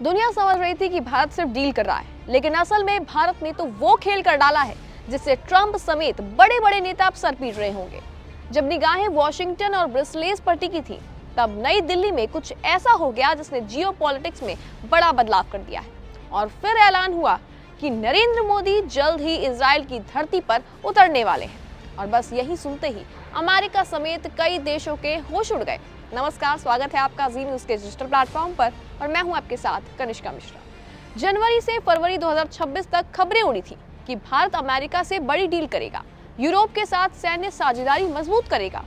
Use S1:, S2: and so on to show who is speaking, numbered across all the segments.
S1: दुनिया समझ रही थी कि भारत सिर्फ डील कर रहा है, लेकिन असल में भारत ने तो वो खेल कर डाला है जिससे ट्रंप समेत बड़े बड़े नेता अब सर पीट रहे होंगे। जब निगाहें वॉशिंगटन और ब्रसेल्स पर टिकी थी, तब नई दिल्ली में कुछ ऐसा हो गया जिसने जियोपॉलिटिक्स में बड़ा बदलाव कर दिया है। और फिर ऐलान हुआ कि नरेंद्र मोदी जल्द ही इजराइल की धरती पर उतरने वाले हैं। और बस यही सुनते ही अमेरिका समेत कई देशों के होश उड़ गए। नमस्कार, स्वागत है आपका जी न्यूज़ के डिजिटल प्लेटफॉर्म पर और मैं हूं आपके साथ कनिष्का मिश्रा। जनवरी से फरवरी 2026 तक खबरें उड़ी थी कि भारत अमेरिका से बड़ी डील करेगा, यूरोप के साथ सैन्य साझेदारी मजबूत करेगा।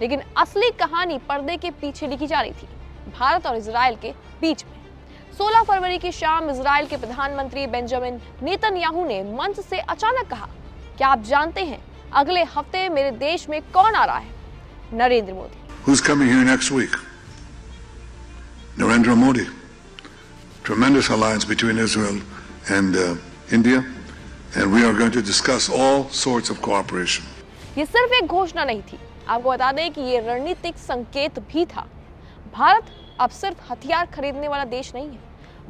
S1: लेकिन असली कहानी पर्दे के पीछे लिखी जा रही थी, भारत और इजराइल के बीच में। 16 फरवरी की शाम इजराइल के प्रधानमंत्री बेंजामिन नेतन्याहू ने मंच से अचानक कहा, क्या आप जानते हैं अगले हफ्ते मेरे देश में कौन आ रहा है? Narendra Modi.
S2: Who's coming here next week? Narendra Modi. Tremendous alliance between Israel and India, and we are going to discuss all sorts of cooperation.
S1: ये सिर्फ एक घोषणा नहीं थी, आपको बता दें कि ये रणनीतिक संकेत भी था। भारत अब सिर्फ हथियार खरीदने वाला देश नहीं है,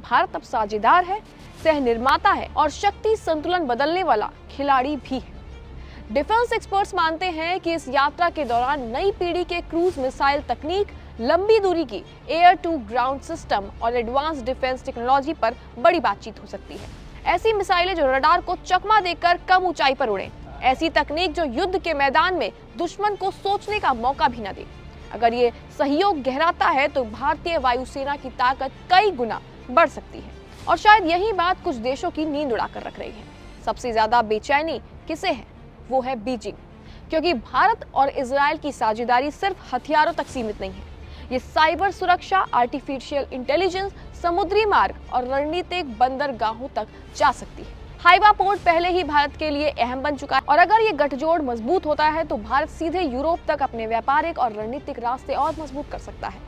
S1: भारत अब साझेदार है, सह निर्माता है और शक्ति संतुलन बदलने वाला खिलाड़ी भी है। डिफेंस एक्सपर्ट्स मानते हैं कि इस यात्रा के दौरान नई पीढ़ी के क्रूज मिसाइल तकनीक, लंबी दूरी की एयर टू ग्राउंड सिस्टम और एडवांस डिफेंस टेक्नोलॉजी पर बड़ी बातचीत हो सकती है। ऐसी मिसाइलें जो रडार को चकमा देकर कम ऊंचाई पर उड़े, ऐसी तकनीक जो युद्ध के मैदान में दुश्मन को सोचने का मौका भी न दे। अगर ये सहयोग गहराता है तो भारतीय वायुसेना की ताकत कई गुना बढ़ सकती है। और शायद यही बात कुछ देशों की नींद उड़ाकर रख रही है। सबसे ज्यादा बेचैनी किसे है? वो है बीजिंग, क्योंकि भारत और इजराइल की साझेदारी सिर्फ हथियारों तक सीमित नहीं है। ये साइबर सुरक्षा, आर्टिफिशियल इंटेलिजेंस, समुद्री मार्ग और रणनीतिक बंदरगाहों तक जा सकती है। हाइवा पोर्ट पहले ही भारत के लिए अहम बन चुका है और अगर ये गठजोड़ मजबूत होता है तो भारत सीधे यूरोप तक अपने व्यापारिक और रणनीतिक रास्ते और मजबूत कर सकता है।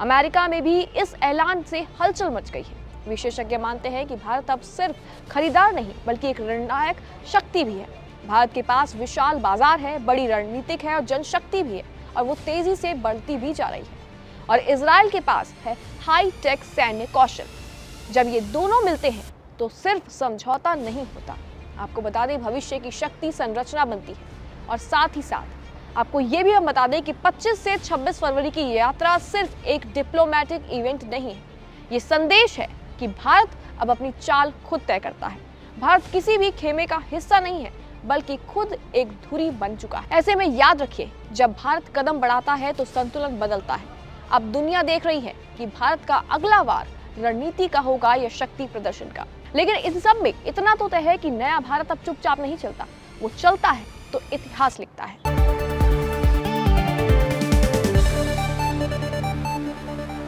S1: अमेरिका में भी इस ऐलान से हलचल मच गई है। विशेषज्ञ मानते हैं कि भारत अब सिर्फ खरीदार नहीं बल्कि एक निर्णायक शक्ति भी है। भारत के पास विशाल बाजार है, बड़ी रणनीतिक है और जनशक्ति भी है और वो तेजी से बढ़ती भी जा रही है। और इजराइल के पास है हाई टेक सैन्य कौशल। जब ये दोनों मिलते हैं तो सिर्फ समझौता नहीं होता, आपको बता दें भविष्य की शक्ति संरचना बनती है। और साथ ही साथ आपको ये भी हम बता दें कि 25 से 26 फरवरी की यात्रा सिर्फ एक डिप्लोमेटिक इवेंट नहीं है, ये संदेश है कि भारत अब अपनी चाल खुद तय करता है। भारत किसी भी खेमे का हिस्सा नहीं है बल्कि खुद एक धुरी बन चुका है। ऐसे में याद रखिए, जब भारत कदम बढ़ाता है तो संतुलन बदलता है। अब दुनिया देख रही है कि भारत का अगला वार रणनीति का होगा या शक्ति प्रदर्शन का। लेकिन इन सब में इतना तो तय है कि नया भारत अब चुपचाप नहीं चलता, वो चलता है तो इतिहास लिखता है।